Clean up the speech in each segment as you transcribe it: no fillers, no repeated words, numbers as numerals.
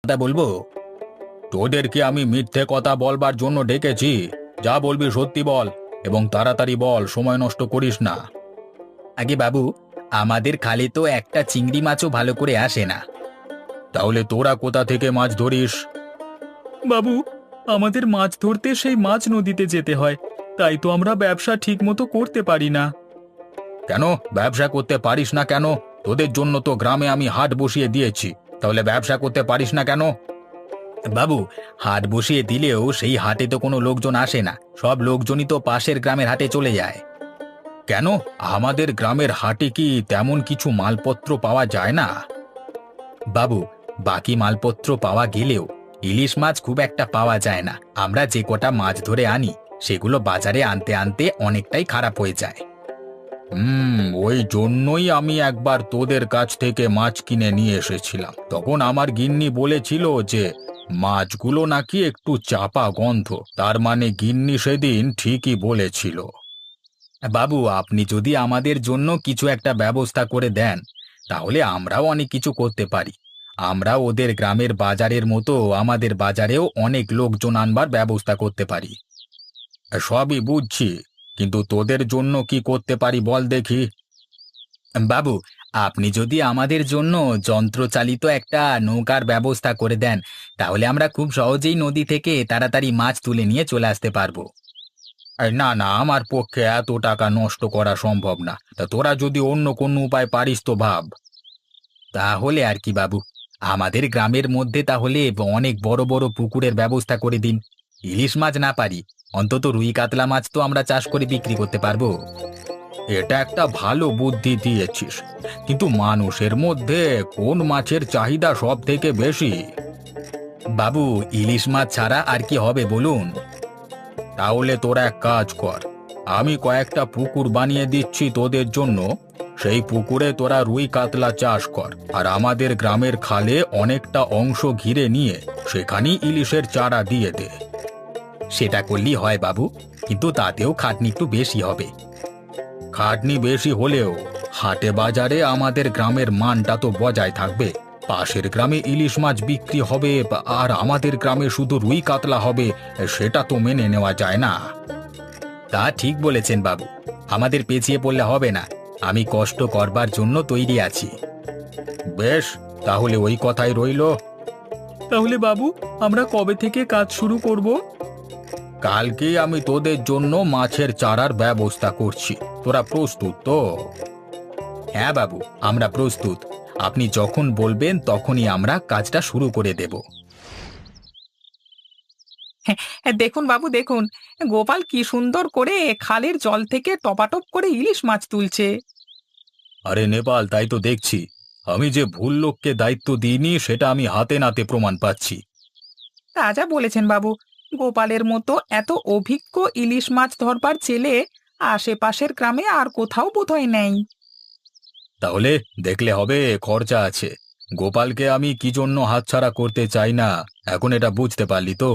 কথা বলবো? তোদেরকে আমি মিথ্যে কথা বলবার জন্য ডেকেছি। যা বলবি সত্যি বল, এবং তাড়াতাড়ি বল, সময় নষ্ট করিস না। আগে বাবু, আমাদের খালে তো একটা চিংড়ি মাছও ভালো করে আসে না। তাহলে তোরা কোথা থেকে মাছ ধরিস? বাবু, আমাদের মাছ ধরতে সেই মাছ নদীতে যেতে হয়, তাই তো আমরা ব্যবসা ঠিকমতো করতে পারি না। কেন ব্যবসা করতে পারিস না কেন? তোদের জন্য তো গ্রামে আমি হাট বসিয়ে দিয়েছি, তাহলে ব্যবসা করতে পারিস না কেন? বাবু, হাট বসিয়ে দিলেও সেই হাটে তো কোনো লোকজন আসে না, সব লোকজনই তো পাশের গ্রামের হাটে চলে যায়। কেন, আমাদের গ্রামের হাটে কি তেমন কিছু মালপত্র পাওয়া যায় না? বাবু, বাকি মালপত্র পাওয়া গেলেও ইলিশ মাছ খুব একটা পাওয়া যায় না। আমরা যে কটা মাছ ধরে আনি সেগুলো বাজারে আনতে আনতে অনেকটাই খারাপ হয়ে যায়। ওই জন্যই আমি একবার তোদের কাছ থেকে মাছ কিনে নিয়ে এসেছিলাম। তখন আমার গিন্নি বলেছিল যে মাছগুলো নাকি একটু চাপা গন্ধ। তার মানে গিন্নি সেদিন ঠিকই বলেছিল। বাবু, আপনি যদি আমাদের জন্য কিছু একটা ব্যবস্থা করে দেন, তাহলে আমরাও অনেক কিছু করতে পারি। আমরা ওদের গ্রামের বাজারের মতো আমাদের বাজারেও অনেক লোকজন আনবার ব্যবস্থা করতে পারি। সবই বুঝছি, কিন্তু তোদের জন্য কি করতে পারি বল দেখি। বাবু, আপনি যদি আমাদের জন্য যন্ত্রচালিত একটা নৌকার ব্যবস্থা করে দেন, তাহলে আমরা খুব সহজেই নদী থেকে তাড়াতাড়ি মাছ তুলে নিয়ে চলে আসতে পারবো। না না, আমার পক্ষে এত টাকা নষ্ট করা সম্ভব না। তা তোরা যদি অন্য কোনো উপায় পারিস তো ভাব। তাহলে আর কি বাবু, আমাদের গ্রামের মধ্যে তাহলে অনেক বড় বড় পুকুরের ব্যবস্থা করে দিন। ইলিশ মাছ না পারি, অন্তত রুই কাতলা মাছ তো আমরা চাষ করে বিক্রি করতে পারবো। এটা একটা ভালো বুদ্ধি দিয়েছিস, কিন্তু মানুষের মধ্যে কোন মাছের চাহিদা সব থেকে বেশি? বাবু, ইলিশ মাছ ছাড়া আর কি হবে বলুন? তাহলে তোরা এক কাজ কর, আমি কয়েকটা পুকুর বানিয়ে দিচ্ছি তোদের জন্য। সেই পুকুরে তোরা রুই কাতলা চাষ কর, আর আমাদের গ্রামের খালে অনেকটা অংশ ঘিরে নিয়ে সেখানেই ইলিশের চারা দিয়ে দে। সেটা করলেই হয় বাবু, কিন্তু তাতেও খাটনি একটু বেশি হবে। খাটনি বেশি হলেও হাটে বাজারে আমাদের গ্রামের মানটা তো বজায় থাকবে। পাশের গ্রামে ইলিশ মাছ বিক্রি হবে, আর আমাদের গ্রামে শুধু রুই কাতলা হবে, সেটা তো মেনে নেওয়া যায় না। তা ঠিক বলেছেন বাবু, আমাদের পেছিয়ে পড়লে হবে না। আমি কষ্ট করবার জন্য তৈরি আছি। বেশ, তাহলে ওই কথাই রইলো। তাহলে বাবু, আমরা কবে থেকে কাজ শুরু করব? কালকে আমি তোদের জন্য মাছের চারার ব্যবস্থা করছি। তোরা প্রস্তুত তো? হ্যাঁ বাবু, আমরা প্রস্তুত। আপনি যখন বলবেন তখনই আমরা কাজটা শুরু করে দেব। দেখুন বাবু, দেখুন, গোপাল কি সুন্দর করে খালের জল থেকে টপাটপ করে ইলিশ মাছ তুলছে। আরে নেপাল, তাই তো দেখছি। আমি যে ভুল লোককে দায়িত্ব দিইনি সেটা আমি হাতে নাতে প্রমাণ পাচ্ছি। তা যা বলেছেন বাবু, গোপালের মতো এত অভিজ্ঞ ইলিশ মাছ ধরবার ছেলে আশেপাশের গ্রামে আর কোথাও বোধহয় নেই। তাহলে দেখলে হবে, খরচা আছে। গোপালকে আমি কি জন্য হাতছাড়া করতে চাই না, এখন এটা বুঝতে পারলি তো?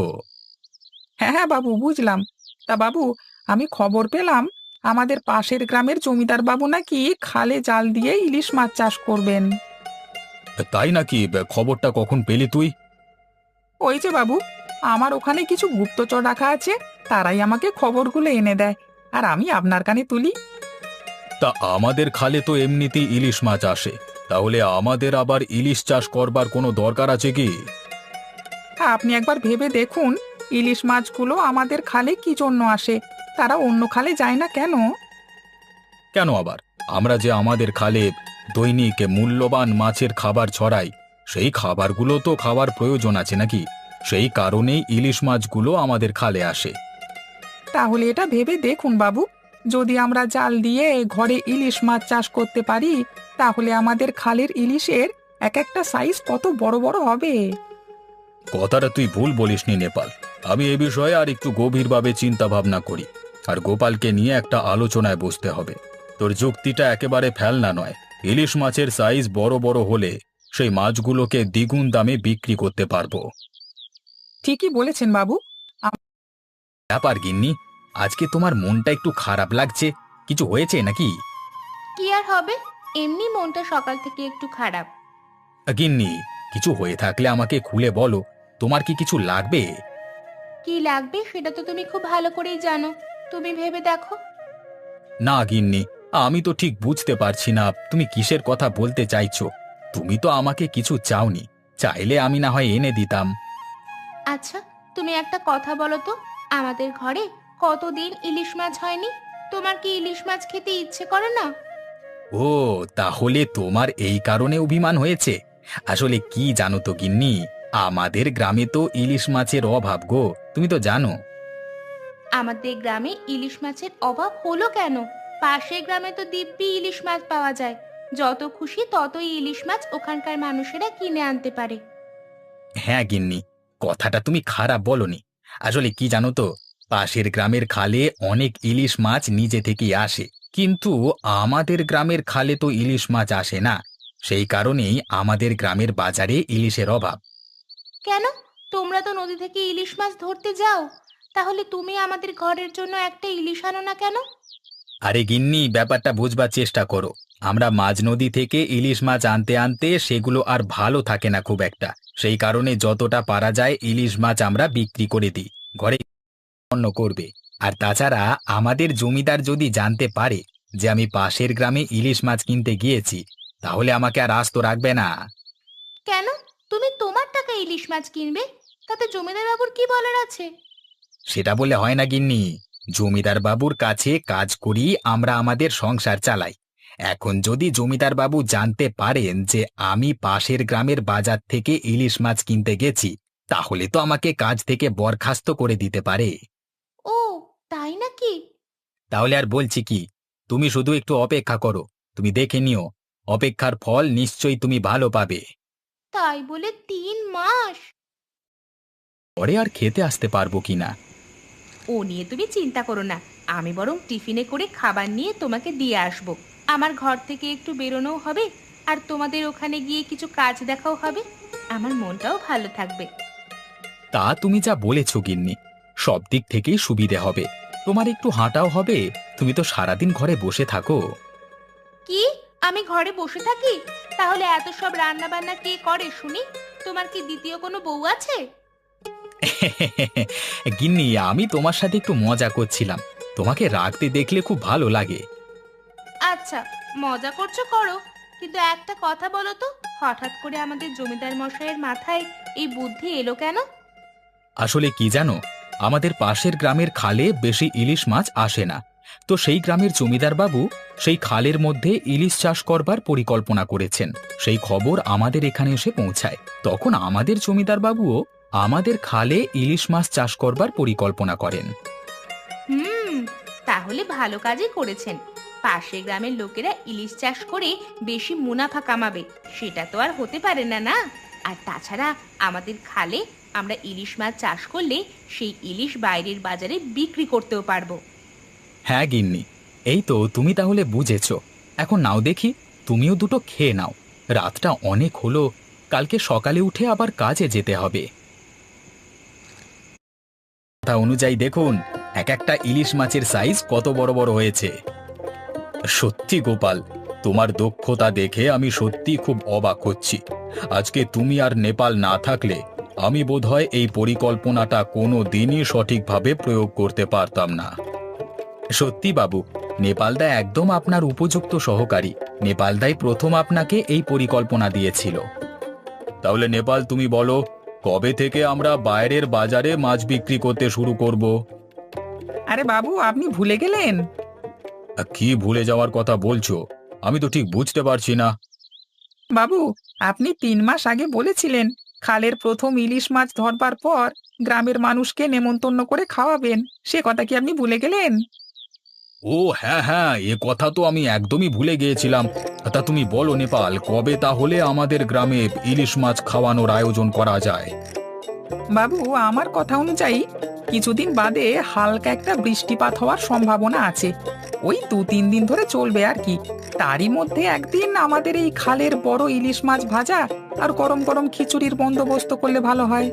হ্যাঁ হ্যাঁ বাবু, বুঝলাম। তা বাবু, আমি খবর পেলাম আমাদের পাশের গ্রামের জমিদার বাবু নাকি খালে জাল দিয়ে ইলিশ মাছ চাষ করবেন। তাই নাকি? খবরটা কখন পেলি তুই? ওই যে বাবু, আমার ওখানে কিছু গুপ্তচর রাখা আছে, তারাই আমাকে খবরগুলো এনে দেয়, আর আমি আপনার কানে তুলি। তা আমাদের খালে তো এমনিতেই ইলিশ মাছ আসে, তাহলে আমাদের আবার ইলিশ চাষ করবার কোনো দরকার আছে কি? হ্যাঁ, আপনি একবার ভেবে দেখুন, ইলিশ মাছগুলো আমাদের খালে কি জন্য আসে, তারা অন্য খালে যায় না কেন? কেন আবার? আমরা যে আমাদের খালে দৈনিক মূল্যবান মাছের খাবার ছড়াই, সেই খাবারগুলো তো খাওয়ার প্রয়োজন আছে নাকি? সেই কারণেই ইলিশ মাছগুলো আমাদের খালে আসে। তাহলে এটা ভেবে দেখুন বাবু, যদি আমরা জাল দিয়ে ঘরে ইলিশ মাছ চাষ করতে পারি, তাহলে আমাদের খালের ইলিশের এক একটা সাইজ কত বড় বড় হবে। কথাটা তুই ভুল বলিসনি নেপাল। আমি এ বিষয়ে আর একটু গভীরভাবে চিন্তা ভাবনা করি, আর গোপালকে নিয়ে একটা আলোচনায় বসতে হবে। তোর যুক্তিটা একেবারে ফেলনা নয়। ইলিশ মাছের সাইজ বড় বড় হলে সেই মাছগুলোকে দ্বিগুণ দামে বিক্রি করতে পারবো। ঠিকই বলেছেন বাবু। ব্যাপার গিন্নি, আজকে তোমার মনটা একটু খারাপ লাগছে, কিছু হয়েছে নাকি? কি আর হবে, এমনি মনটা সকাল থেকে একটু খারাপ। গিন্নি, কিছু হয়ে থাকলে আমাকে খুলে বলো। তোমার কি কিছু লাগবে? কি লাগবে সেটা তো তুমি খুব ভালো করেই জানো। তুমি ভেবে দেখো। না গিন্নি, আমি তো ঠিক বুঝতে পারছি না তুমি কিসের কথা বলতে চাইছো। তুমি তো আমাকে কিছু চাওনি, চাইলে আমি না হয় এনে দিতাম। আচ্ছা, তুমি একটা কথা বলো তো, আমাদের ঘরে কতদিন ইলিশ মাছ হয়নি? তোমার কি ইলিশ মাছ খেতে ইচ্ছে করে না? ও, তাহলে তোমার এই কারণে অভিমান হয়েছে। আসলে কি জানো তো গিন্নি, আমাদের গ্রামে তো ইলিশ মাছের অভাব গো, তুমি তো জানো। আমাদের গ্রামে ইলিশ মাছের অভাব হলো কেন? পাশের গ্রামে তো দিব্যি ইলিশ মাছ পাওয়া যায়। যত খুশি ততই ইলিশ মাছ ওখানকার মানুষেরা কিনে আনতে পারে। হ্যাঁ গিন্নি, কথাটা তুমি খারাপ বলনি। আসলে কি জানো তো, পাশের গ্রামের খালে অনেক ইলিশ মাছ নিজে থেকেই আসে, কিন্তু আমাদের গ্রামের খালে তো ইলিশ মাছ আসে না। সেই কারণেই আমাদের গ্রামের বাজারে ইলিশের অভাব। কেন? তোমরা তো নদী থেকে ইলিশ মাছ ধরতে যাও, তাহলে তুমি আমাদের ঘরের জন্য একটা ইলিশ আনো না কেন? আরে গিন্নি, ব্যাপারটা বুঝবার চেষ্টা করো। আমরা মাঝ নদী থেকে ইলিশ মাছ আনতে আনতে সেগুলো আর ভালো থাকে না খুব একটা। সেই কারণে যতটা পারা যায় ইলিশ মাছ আমরা বিক্রি করে দিই, ঘরে অন্য করবে। আর তাছাড়া আমাদের জমিদার যদি জানতে পারে যে আমি পাশের গ্রামে ইলিশ মাছ কিনতে গিয়েছি, তাহলে আমাকে আর আস্ত রাখবে না। কেন? তুমি তোমার টাকা ইলিশ মাছ কিনবে, তাতে জমিদার বাবুর কি বলার আছে? সেটা বলে হয় না গিন্নি। জমিদার বাবুর কাছে কাজ করি আমরা, আমাদের সংসার চালাই। এখন যদি জমিদার বাবু জানতে পারেন যে আমি পাশের গ্রামের বাজার থেকে ইলিশ মাছ কিনতে গেছি, তাহলে তো আমাকে কাজ থেকে বরখাস্ত করে দিতে পারে। ও, তাই নাকি? তাহলে আর বলছি কি, তুমি শুধু একটু অপেক্ষা করো, তুমি দেখে নিও, অপেক্ষার ফল নিশ্চয়ই তুমি ভালো পাবে। তাই বলে 3 মাস? পরে আর খেতে আসতে পারবো কিনা। ও নিয়ে তুমি চিন্তা করো না, আমি বরং টিফিনে করে খাবার নিয়ে তোমাকে দিয়ে আসবো। আমার ঘর থেকে একটু বেরোনোও হবে, আর তোমাদের ওখানে গিয়ে কিছু কাজ দেখাও হবে। আমার মনটাও ভালো থাকবে। তা তুমি যা বলেছ গিন্নি, সব দিক থেকেই সুবিধে হবে। তোমার একটু হাঁটাও হবে, তুমি তো সারাদিন ঘরে বসে থাকো। কি? আমি ঘরে বসে থাকি? তাহলে এত সব রান্না বান্না কে করে শুনি? তোমার কি দ্বিতীয় কোনো বউ আছে? গিন্নি, আমি তোমার সাথে একটু মজা করছিলাম, তোমাকে রাখতে দেখলে খুব ভালো লাগে। আচ্ছা, মজা করছো করো, কিন্তু একটা কথা বলো তো, হঠাৎ করে আমাদের জমিদার মশাইয়ের মাথায় এই বুদ্ধি এলো কেন? আসলে কি জানো, আমাদের পাশের গ্রামের খালে বেশি ইলিশ মাছ আসে না। তো সেই গ্রামের জমিদার বাবু সেই খালের মধ্যে ইলিশ চাষ করবার পরিকল্পনা করেছেন। সেই খবর আমাদের এখানে এসে পৌঁছায়, তখন আমাদের জমিদার বাবুও আমাদের খালে ইলিশ মাছ চাষ করবার পরিকল্পনা করেন। হুম, তাহলে ভালো কাজই করেছেন। পাশের গ্রামের লোকেরা ইলিশ চাষ করে বেশি মুনাফা কামাবে, সেটা তো আর হতে পারে না, না? আর তাছাড়া আমাদের খালে আমরা ইলিশ মাছ চাষ করলে সেই ইলিশ বাইরের বাজারে বিক্রি করতেও পারবো। হ্যাঁ গিন্নি, এই তো তুমি তাহলে বুঝেছো। এখন নাও দেখি, তুমিও দুটো খেয়ে নাও, রাতটা অনেক হলো, কালকে সকালে উঠে আবার কাজে যেতে হবে। কথা অনুযায়ী দেখুন, এক একটা ইলিশ মাছের সাইজ কত বড় বড় হয়েছে। সত্যি গোপাল, তোমার দক্ষতা দেখে আমি সত্যি খুব অবাক হচ্ছি। আজকে তুমি আর নেপাল না থাকলে আমি বোধহয় এই পরিকল্পনাটা কোনো দিনই সঠিকভাবে প্রয়োগ করতে পারতাম না। সত্যি বাবু, নেপালদা একদম আপনার উপযুক্ত সহকারী। নেপালদাই প্রথম আপনাকে এই পরিকল্পনা দিয়েছিল। তাহলে নেপাল, তুমি বলো, কবে থেকে আমরা বাইরের বাজারে মাছ বিক্রি করতে শুরু করব? আরে বাবু, আপনি ভুলে গেলেন? কি ভুলে যাওয়ার কথা বলছো? আমি তো ঠিক বুঝতে পারছি না। বাবু, আপনি 3 মাস আগে বলেছিলেন খালের প্রথম ইলিশ মাছ ধরবার পর গ্রামের মানুষকে নেমন্তন্ন করে খাওয়াবেন। সে কথা কি আপনি ভুলে গেলেন? ও হ্যাঁ হ্যাঁ, এ কথা তো আমি একদমই ভুলে গিয়েছিলাম। তা তুমি বলো নেপাল, কবে তাহলে আমাদের গ্রামে ইলিশ মাছ খাওয়ানোর আয়োজন করা যায়? বাবু, আমার কথা অনুযায়ী কিছুদিন বাদে হালকা একটা বৃষ্টিপাত হওয়ার সম্ভাবনা আছে। ওই 2-3 দিন ধরে চলবে আর কি। তারই মধ্যে একদিন আমাদের এই খালের বড় ইলিশ মাছ ভাজা আর গরম গরম খিচুড়ির বন্দোবস্ত করলে ভালো হয়।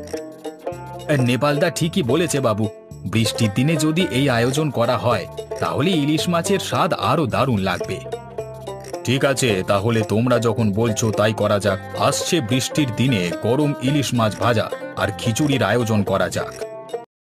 নেপালদা ঠিকই বলেছে বাবু, বৃষ্টির দিনে যদি এই আয়োজন করা হয় তাহলে ইলিশ মাছের স্বাদ আরো দারুণ লাগবে। ঠিক আছে, তাহলে তোমরা যখন বলছো তাই করা যাক। আসছে বৃষ্টির দিনে গরম ইলিশ মাছ ভাজা আর খিচুড়ির আয়োজন করা যাক।